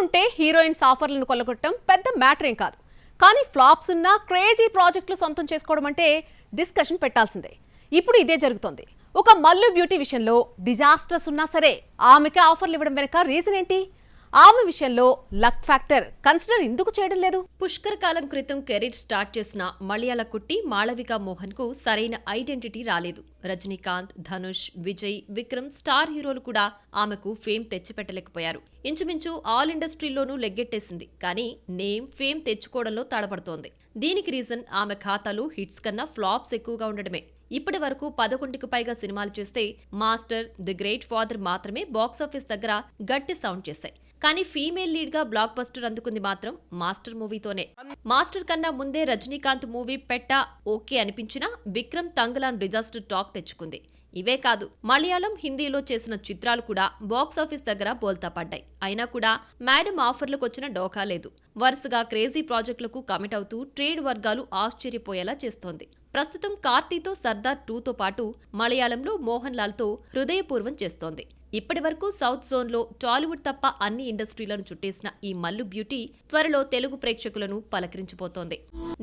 ఉంటే హీరోయిన్స్ ఆఫర్లను కొల్లగొట్టడం పెద్ద మ్యాటర్ ఏం కాదు. కానీ ఫ్లాప్స్ ఉన్న క్రేజీ ప్రాజెక్టులు సొంతం చేసుకోవడం అంటే డిస్కషన్ పెట్టాల్సిందే. ఇప్పుడు ఇదే జరుగుతోంది. ఒక మల్లు బ్యూటీ విషయంలో డిజాస్టర్స్ ఉన్నా సరే ఆమెకి ఆఫర్లు ఇవ్వడం వెనక రీజన్ ఏంటి? ఆమె విషయంలో లక్ ఫ్యాక్టర్ కన్సిడర్ ఎందుకు చేయడం లేదు? పుష్కర కాలం క్రితం కెరీర్ స్టార్ట్ చేసిన మలయాళ కుట్టి మాళవిక మోహన్ కు సరైన ఐడెంటిటీ రాలేదు. రజనీకాంత్, ధనుష్, విజయ్, విక్రమ్ స్టార్ హీరోలు కూడా ఆమెకు ఫేమ్ తెచ్చిపెట్టలేకపోయారు. ఇంచుమించు ఆల్ ఇండస్ట్రీలోనూ లెగ్గెట్టేసింది. కానీ నేమ్, ఫేమ్ తెచ్చుకోవడంలో తడబడుతోంది. దీనికి రీజన్ ఆమె ఖాతాలో హిట్స్ కన్నా ఫ్లాప్స్ ఎక్కువగా ఉండడమే. ఇప్పటి వరకు 11కు పైగా సినిమాలు చేస్తే మాస్టర్, ది గ్రేట్ ఫాదర్ మాత్రమే బాక్సాఫీస్ దగ్గర గట్టి సౌండ్ చేశాయి. కానీ ఫీమేల్ లీడ్ గా బ్లాక్ బస్టర్ అందుకుంది మాత్రం మాస్టర్ మూవీతోనే. మాస్టర్ కన్నా ముందే రజనీకాంత్ మూవీ పెట్టా ఓకే అనిపించినా విక్రమ్ తంగలాన్ డిజాస్టర్ టాక్ తెచ్చుకుంది. ఇవే కాదు, మలయాళం, హిందీలో చేసిన చిత్రాలు కూడా బాక్సాఫీస్ దగ్గర బోల్తా పడ్డాయి. అయినా కూడా మేడం ఆఫర్లకు వచ్చిన డోకా లేదు. వరుసగా క్రేజీ ప్రాజెక్టులకు కమిట్ అవుతూ ట్రేడ్ వర్గాలు ఆశ్చర్యపోయేలా చేస్తోంది. ప్రస్తుతం కార్తీతో సర్దార్ 2తో పాటు మలయాళంలో మోహన్ లాల్తో హృదయపూర్వం చేస్తోంది. ఇప్పటి వరకు సౌత్ జోన్లో టాలీవుడ్ తప్ప అన్ని ఇండస్ట్రీలను చుట్టేసిన ఈ మల్లు బ్యూటీ త్వరలో తెలుగు ప్రేక్షకులను పలకరించిపోతోంది.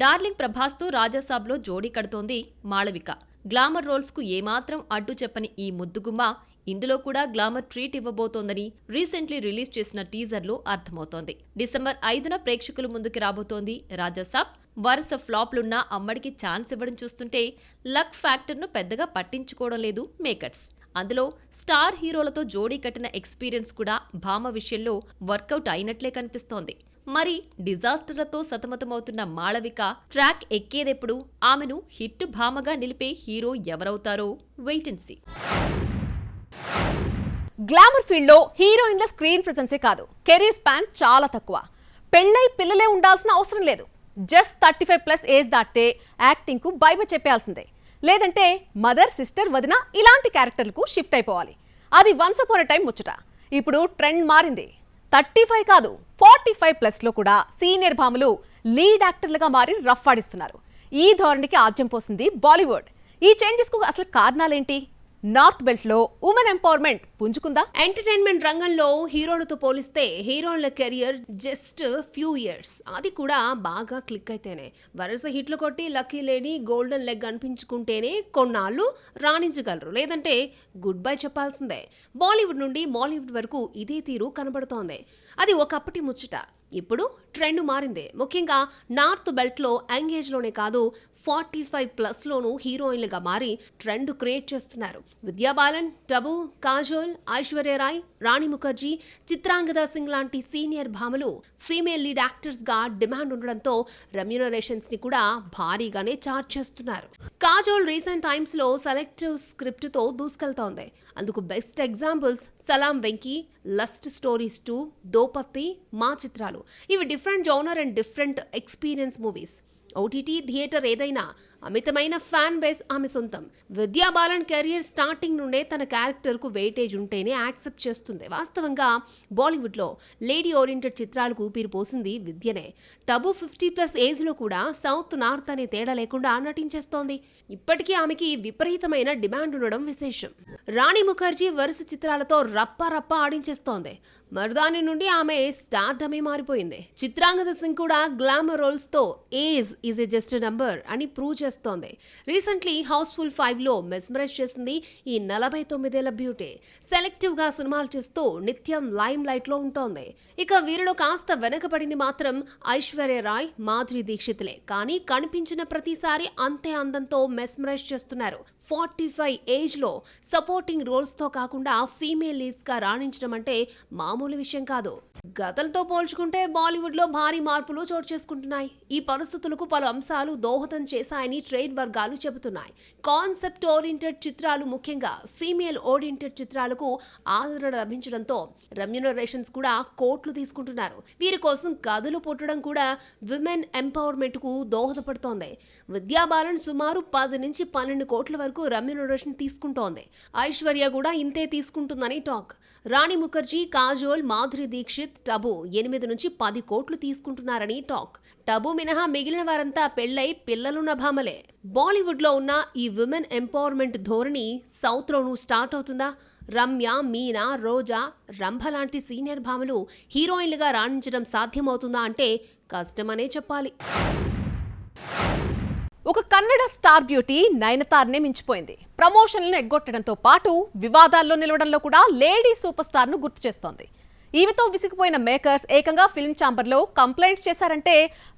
డార్లింగ్ ప్రభాస్తో రాజాసాబ్లో జోడీ కడుతోంది మాళవిక. గ్లామర్ రోల్స్ కు ఏమాత్రం అడ్డు చెప్పని ఈ ముద్దుగుమ్మ ఇందులో కూడా గ్లామర్ ట్రీట్ ఇవ్వబోతోందని రీసెంట్లీ రిలీజ్ చేసిన టీజర్లో అర్థమవుతోంది. డిసెంబర్ 5న ప్రేక్షకుల ముందుకి రాబోతోంది రాజాసాబ్. వరుస ఫ్లాప్లున్నా అమ్మడికి ఛాన్స్ ఇవ్వడం చూస్తుంటే లక్ ఫ్యాక్టర్ను పెద్దగా పట్టించుకోవడం లేదు మేకర్స్. అందులో స్టార్ హీరోలతో జోడీ కట్టిన ఎక్స్పీరియన్స్ కూడా భామ విషయంలో వర్కౌట్ అయినట్లే కనిపిస్తోంది. మరి డిజాస్టర్లతో సతమతమవుతున్న మాళవిక ట్రాక్ ఎక్కేదెప్పుడు? ఆమెను హిట్ భామగా నిలిపే హీరో ఎవరవుతారో వెయిట్ అండ్ సీ. గ్లామర్ ఫీల్డ్లో హీరోయిన్ల స్క్రీన్ ప్రెజెన్సే కాదు, కెరీర్ స్పాన్ చాలా తక్కువ. పెళ్ళై పిల్లలే ఉండాల్సిన అవసరం లేదు. జస్ట్ 35+ ఏజ్ దాటితే యాక్టింగ్కు బైబ చెప్పాల్సిందే. లేదంటే మదర్, సిస్టర్, వదిన ఇలాంటి క్యారెక్టర్లకు షిఫ్ట్ అయిపోవాలి. అది వన్స్ అపాన్ ఎ టైం ముచ్చట. ఇప్పుడు ట్రెండ్ మారింది. 35 కాదు, 45+లో కూడా సీనియర్ భామలు లీడ్ యాక్టర్లుగా మారి రఫ్ ఆడిస్తున్నారు. ఈ ధోరణికి ఆద్యం పోసింది బాలీవుడ్. ఈ చేంజెస్కు అసలు కారణాలేంటి? నార్త్ బెల్ట్ లో ఉమెన్ ఎంపవర్మెంట్ పుంజుకుందా? ఎంటర్టైన్మెంట్ రంగంలో హీరోలతో పోలిస్తే హీరోయిన్ల కెరియర్ జస్ట్ ఫ్యూ ఇయర్స్, అది కూడా బాగా క్లిక్ అయితేనే. వరుస హిట్లు కొట్టి లక్కీ లేడీ, గోల్డెన్ లెగ్ అనిపించుకుంటేనే కొన్నాళ్ళు రాణించగలరు. లేదంటే గుడ్ బై చెప్పాల్సిందే. బాలీవుడ్ నుండి మాలీవుడ్ వరకు ఇదే తీరు కనబడుతోంది. అది ఒకప్పటి ముచ్చట. ఇప్పుడు ట్రెండ్ మారింది. ముఖ్యంగా నార్త్ బెల్ట్లో యంగేజ్లోనే కాదు, 45+లోనూ హీరోయిన్లుగా మారి ట్రెండ్ క్రియేట్ చేస్తున్నారు. విద్యా బాలన్, టబు, కాజోల్, ఐశ్వర్య రాయ్, రాణి ముఖర్జీ, చిత్రాంగద సింగ్ లాంటి సీనియర్ భామలు ఫీమేల్ లీడ్ యాక్టర్స్గా డిమాండ్ ఉండడంతో రెమ్యూనరేషన్స్ ని కూడా భారీగానే చార్జ్ చేస్తున్నారు. కాజోల్ రీసెంట్ టైమ్స్లో సెలెక్టివ్ స్క్రిప్ట్తో దూసుకెళ్తోంది. అందుకు బెస్ట్ ఎగ్జాంపుల్స్ సలాం వెంకీ, లస్ట్ స్టోరీస్ 2, దోపత్తి, మా చిత్రాలు. ఇవి different genre and different experience movies. OTT, theatre ఏదైనా అమితమైన ఫ్యాన్ బేస్ ఆమె సొంతం. విద్యా బాలన్ కెరియర్ స్టార్టింగ్ నుండే తన క్యారెక్టర్కు వెయిటేజ్ ఉంటేనే యాక్సెప్ట్ చేస్తుంది. వాస్తవంగా బాలీవుడ్లో లేడీ ఓరియంటెడ్ చిత్రాలకు ఊపిరి పోసింది విద్యనే. టబు 50+ ఏజ్లో కూడా సౌత్ నార్త్ అనే తేడా లేకుండా నటించేస్తోంది. ఇప్పటికీ ఆమెకి విపరీతమైన డిమాండ్ ఉండడం విశేషం. రాణి ముఖర్జీ వరుస చిత్రాలతో రప్ప ఆడించేస్తోంది. మర్దాని నుండి ఆమె స్టార్డమే మారిపోయింది. చిత్రాంగద సింగ్ కూడా గ్లామర్ రోల్స్ తో age is a just number అని ప్రూవ్ చేస్తోంది. రీసెంట్లీ హౌస్ఫుల్ 5లో మెస్మరైజ్ చేసింది ఈ 49 బ్యూటీ. సెలెక్టివ్ గా సినిమాలు చేస్తూ నిత్యం లైమ్ లైట్ లో ఉంటోంది. ఇక వీరిలో కాస్త వెనకబడింది మాత్రం ఐశ్వర్య రాయ్, మాధురి దీక్షిత్లే. కానీ కనిపించిన ప్రతిసారి అంతే అందంతో మెస్మరైజ్ చేస్తున్నారు. 45 ఏజ్లో సపోర్టింగ్ రోల్స్తో కాకుండా ఫీమేల్ లీడ్స్గా రాణించడం అంటే మామూలు విషయం కాదు. గతంతో పోల్చుకుంటే బాలీవుడ్లో భారీ మార్పులు చోటు చేసుకుంటున్నాయి. ఈ పరిస్థితులకు పలు అంశాలు దోహదం చేశాయని ట్రేడ్ వర్గాలు చెబుతున్నాయి. కాన్సెప్ట్ ఓరియంటెడ్ చిత్రాలు, ముఖ్యంగా ఫీమేల్ ఓరియంటెడ్ చిత్రాలకు ఆదరణ లభించడంతో రెమ్యూనరేషన్స్ కూడా కోట్లు తీసుకుంటున్నారు. వీరి కోసం కథలు పుట్టడం కూడా విమెన్ ఎంపవర్మెంట్ కు దోహదపడుతోంది. విద్యా బాలన్ సుమారు 10 నుంచి 12 కోట్ల వరకు రెమ్యూనరేషన్ తీసుకుంటోంది. ఐశ్వర్య కూడా ఇంతే తీసుకుంటుందని టాక్. రాణి ముఖర్జీ, కాజోల్, మాధురి దీక్షిత్, టబు 8 నుంచి 10 కోట్లు తీసుకుంటున్నారని టాక్. టబు మినహా మిగిలిన వారంతా పెళ్లై పిల్లలున్న భామలే. బాలీవుడ్ లో ఉన్న ఈ విమెన్ ఎంపవర్మెంట్ ధోరణి సౌత్ లోనూ స్టార్ట్ అవుతుందా? రమ్య, మీనా, రోజా, రంభ లాంటి సీనియర్ భామలు హీరోయిన్లుగా రాణించడం సాధ్యమవుతుందా అంటే కష్టమనే చెప్పాలి. ఒక కన్నడ స్టార్ బ్యూటీ నయనతారనే మించిపోయింది. ప్రమోషన్లను ఎగ్గొట్టడంతో పాటు వివాదాల్లో నిలవడంలో కూడా లేడీ సూపర్ స్టార్ ను గుర్తు చేస్తోంది. ఈమెతో విసిగిపోయిన మేకర్స్ ఏకంగా ఫిల్మ్ ఛాంబర్లో కంప్లైంట్స్ చేశారంటే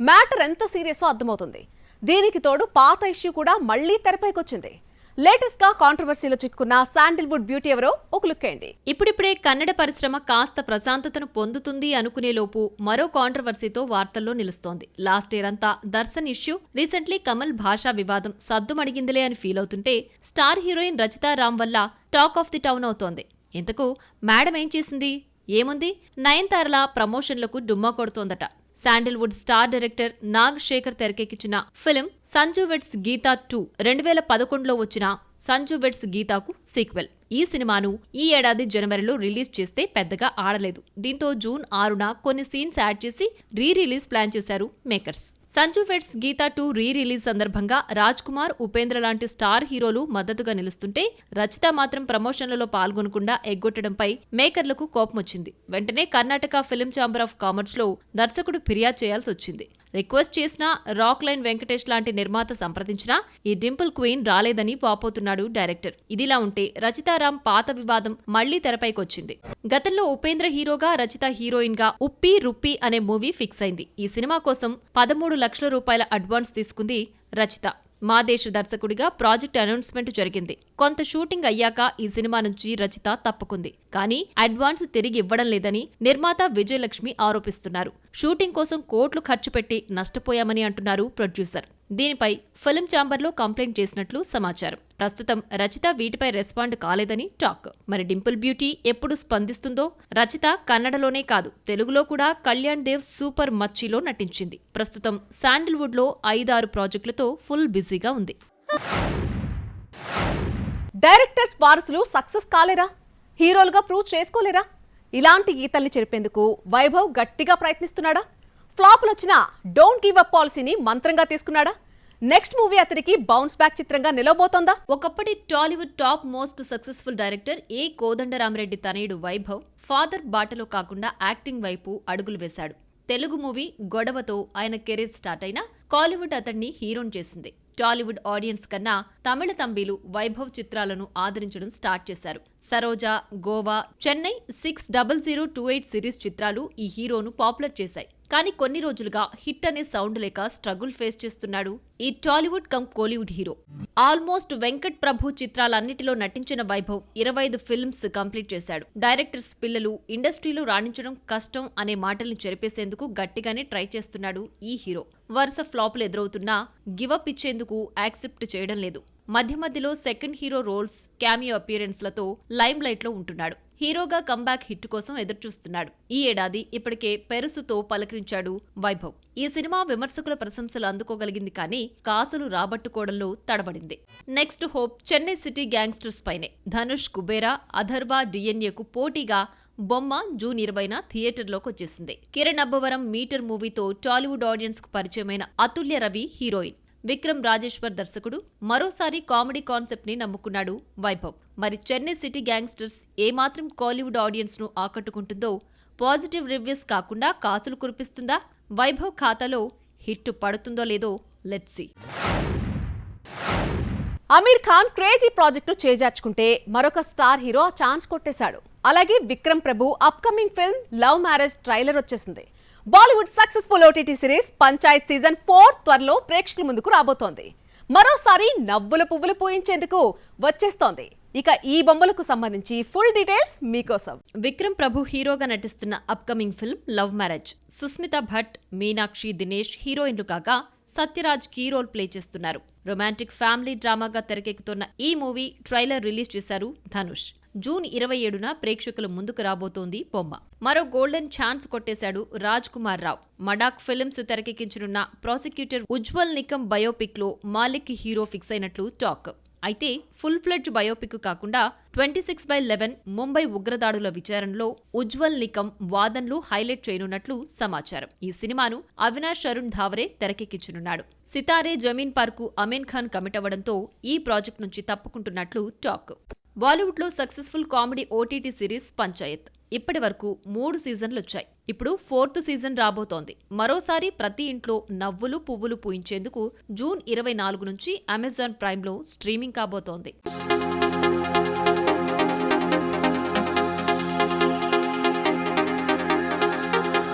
మ్యాటర్ ఎంత సీరియస్సో అర్థమవుతుంది. దీనికి తోడు పాత ఇష్యూ కూడా మళ్లీ తెరపైకొచ్చింది. లేటెస్ట్ గా కాంట్రవర్సీలో చిక్కుకున్న శాండిల్వుడ్ బ్యూటీ ఎవరో ఒక లుక్ వేయండి. ఇప్పుడిప్పుడే కన్నడ పరిశ్రమ కాస్త ప్రశాంతతను పొందుతుంది అనుకునేలోపు మరో కాంట్రవర్సీతో వార్తల్లో నిలుస్తోంది. లాస్ట్ ఇయర్ అంతా దర్శన్ ఇష్యూ, రీసెంట్లీ కమల్ భాషా వివాదం సద్దుమణిగిందిలే అని ఫీల్ అవుతుంటే స్టార్ హీరోయిన్ రచితా రామ్ వల్ల టాక్ ఆఫ్ ది టౌన్ అవుతోంది. ఇంతకు మేడం ఏం చేసింది? ఏముంది, నయనతారల ప్రమోషన్లకు డుమ్మా కొడుతోందట. శాండిల్వుడ్ స్టార్ డైరెక్టర్ నాగ్ శేఖర్ తెరకెక్కించిన ఫిల్మ్ సంజు వెడ్స్ గీతా 2 2011లో వచ్చిన సంజు వెడ్స్ గీతాకు సీక్వెల్. ఈ సినిమాను ఈ ఏడాది జనవరిలో రిలీజ్ చేస్తే పెద్దగా ఆడలేదు. దీంతో జూన్ 6న కొన్ని సీన్స్ యాడ్ చేసి రిలీజ్ ప్లాన్ చేశారు makers. Sanju weds Geetha 2 release సందర్భంగా రాజ్ కుమార్, ఉపేంద్ర లాంటి స్టార్ హీరోలు మద్దతుగా నిలుస్తుంటే రచిత మాత్రం ప్రమోషన్లలో పాల్గొనకుండా ఎగ్గొట్టడంపై మేకర్లకు కోపమొచ్చింది. వెంటనే కర్ణాటక ఫిల్మ్ ఛాంబర్ ఆఫ్ కామర్స్లో దర్శకుడు ఫిర్యాదు చేయాల్సి వచ్చింది. రిక్వెస్ట్ చేసినా రాక్ లైన్ వెంకటేష్ లాంటి నిర్మాత సంప్రదించినా ఈ డింపుల్ క్వీన్ రాలేదని వాపోతున్నాడు డైరెక్టర్. ఇదిలా ఉంటే రచితారాం పాత వివాదం మళ్లీ తెరపైకొచ్చింది. గతంలో ఉపేంద్ర హీరోగా, రచిత హీరోయిన్ గా ఉప్పి రుప్పి అనే మూవీ ఫిక్స్ అయింది. ఈ సినిమా కోసం 13 లక్షల రూపాయల అడ్వాన్స్ తీసుకుంది రచిత. మాదేశ్ దర్శకుడిగా ప్రాజెక్ట్ అనౌన్స్మెంట్ జరిగింది. కొంత షూటింగ్ అయ్యాక ఈ సినిమా నుంచి రచిత తప్పుకుంది. కానీ అడ్వాన్స్ తిరిగి ఇవ్వడం లేదని నిర్మాత విజయలక్ష్మి ఆరోపిస్తున్నారు. షూటింగ్ కోసం కోట్లు ఖర్చు పెట్టి నష్టపోయామని అంటున్నారు ప్రొడ్యూసర్. దీనిపై ఫిల్మ్ ఛాంబర్లో కంప్లైంట్ చేసినట్లు సమాచారం. ప్రస్తుతం రచిత వీటిపై రెస్పాండ్ కాలేదని టాక్. మరి డింపుల్ బ్యూటీ ఎప్పుడు స్పందిస్తుందో? రచిత కన్నడలోనే కాదు, తెలుగులో కూడా కళ్యాణ్ దేవ్ సూపర్ మచ్చిలో నటించింది. ప్రస్తుతం శాండిల్వుడ్ లో 5-6 ప్రాజెక్టులతో ఫుల్ బిజీగా ఉంది. డైరెక్టర్స్ వారసులు సక్సెస్ కాలేరా? హీరోలుగా ప్రూవ్ చేసుకోలేరా? ఇలాంటి గీతల్ని చెరిపేందుకు వైభవ్ గట్టిగా ప్రయత్నిస్తున్నాడా? ఫ్లాపులు వచ్చినా డోంట్ గివ్ అప్ పాలసీని మంత్రంగా తీసుకున్నాడా? నెక్స్ట్ మూవీ అతనికి బౌన్స్ బ్యాక్ చిత్రంగా నిలవబోతోందా? ఒకప్పటి Tollywood top most successful director A Kodandarami Reddy తనయుడు వైభవ్ ఫాదర్ బాటలో కాకుండా యాక్టింగ్ వైపు అడుగులు వేశాడు. తెలుగు మూవీ గొడవతో ఆయన కెరీర్ స్టార్ట్ అయినా కాలీవుడ్ అతన్ని హీరోని చేసింది. టాలీవుడ్ ఆడియన్స్ కన్నా తమిళ తంబీలు వైభవ్ చిత్రాలను ఆదరించడం స్టార్ట్ చేశారు. సరోజా, గోవా, చెన్నై 60028 సిరీస్ చిత్రాలు ఈ హీరోను పాపులర్ చేశాయి. కానీ కొన్ని రోజులుగా హిట్ అనే సౌండ్ లేక స్ట్రగుల్ ఫేస్ చేస్తున్నాడు ఈ Tollywood cum Kollywood hero. Almost Venkat Prabhu చిత్రాలన్నిటిలో నటించిన వైభవ్ 25 ఫిల్మ్స్ కంప్లీట్ చేశాడు. డైరెక్టర్స్ పిల్లలు ఇండస్ట్రీలో రాణించడం కష్టం అనే మాటల్ని చెరిపేసేందుకు గట్టిగానే ట్రై చేస్తున్నాడు ఈ హీరో. వరుస ఫ్లాపులు ఎదురవుతున్నా గివప్ ఇచ్చేందుకు యాక్సెప్ట్ చేయడం లేదు. మధ్య మధ్యలో సెకండ్ హీరో రోల్స్, క్యామియో అపియరెన్స్లతో లైమ్ లైట్ లో ఉంటున్నాడు. హీరోగా కంబ్యాక్ హిట్ కోసం ఎదురుచూస్తున్నాడు. ఈ ఏడాది ఇప్పటికే పెరుసుతో పలకరించాడు వైభవ్. ఈ సినిమా విమర్శకుల ప్రశంసలు అందుకోగలిగింది కానీ కాసులు రాబట్టుకోవడంలో తడబడింది. Next hope Chennai city gangsters పైనే. ధనుష్, కుబేరా, అథర్వ, డిఎన్ఏకు పోటీగా బొమ్మ జూన్ 20న థియేటర్లోకి వచ్చేసింది. కిరణ్ అబ్బవరం మీటర్ మూవీతో టాలీవుడ్ ఆడియన్స్ కు పరిచయమైన అతుల్య రవి హీరోయిన్. విక్రమ్ రాజేశ్వర్ దర్శకుడు. మరోసారి కామెడీ కాన్సెప్ట్ ని నమ్ముకున్నాడు వైభవ్. మరి చెన్నై సిటీ గ్యాంగ్స్టర్స్ ఏమాత్రం కాలీవుడ్ ఆడియన్స్ ను ఆకట్టుకుంటుందో? పాజిటివ్ రివ్యూస్ కాకుండా కాసులు కురిపిస్తుందా? వైభవ్ ఖాతాలో హిట్ పడుతుందో లేదో let's see. Aamir Khan crazy project చేజార్చుకుంటే మరొక స్టార్ హీరో ఛాన్స్ కొట్టేశాడు. అలాగే Vikram Prabhu upcoming film love marriage trailer వచ్చేసింది. Bollywood successful OTT series Panchayat season 4 త్వరలో ప్రేక్షకుల ముందుకు రాబోతోంది. మరోసారి నవ్వుల పువ్వులు పూయించేందుకు వచ్చేస్తోంది. ఇక ఈ బొమ్మలకు సంబంధించి ఫుల్ డీటెయిల్స్ మీకోసం. విక్రమ్ ప్రభు హీరోగా నటిస్తున్న upcoming film love marriage. Sushmitha Bhat, Meenakshi Dinesh హీరోయిన్లు కాగా సత్యరాజ్ కీ రోల్ ప్లే చేస్తున్నారు. రొమాంటిక్ ఫ్యామిలీ డ్రామాగా తెరకెక్కుతున్న ఈ మూవీ ట్రైలర్ రిలీజ్ చేశారు ధనుష్. జూన్ 27న ప్రేక్షకుల ముందుకు రాబోతోంది బొమ్మ. మరో గోల్డెన్ ఛాన్స్ కొట్టేశాడు రాజ్ కుమార్ రావు. మడాక్ ఫిల్మ్స్ తెరకెక్కించనున్న ప్రాసిక్యూటర్ ఉజ్వల్ నికమ్ బయోపిక్ లో మాలిక్ హీరో ఫిక్స్ అయినట్లు టాక్. అయితే ఫుల్ ఫ్లెడ్జ్ బయోపిక్ కాకుండా 26/11 ముంబై ఉగ్రదాడుల విచారణలో ఉజ్వల్ నికమ్ వాదనలు హైలైట్ చేయనున్నట్లు సమాచారం. ఈ సినిమాను అవినాష్ అరుణ్ ధావరే తెరకెక్కించనున్నాడు. సితారే జమీన్ పార్కు అమీన్ ఖాన్ కమిట్ అవ్వడంతో ఈ ప్రాజెక్ట్ నుంచి తప్పుకుంటున్నట్లు టాక్. బాలీవుడ్లో successful comedy OTT series Panchayat ఇప్పటి వరకు 3 సీజన్లు వచ్చాయి. ఇప్పుడు 4th సీజన్ రాబోతోంది. మరోసారి ప్రతి ఇంట్లో నవ్వులు పువ్వులు పూయించేందుకు జూన్ 24 నుంచి అమెజాన్ ప్రైమ్లో స్ట్రీమింగ్ కాబోతోంది.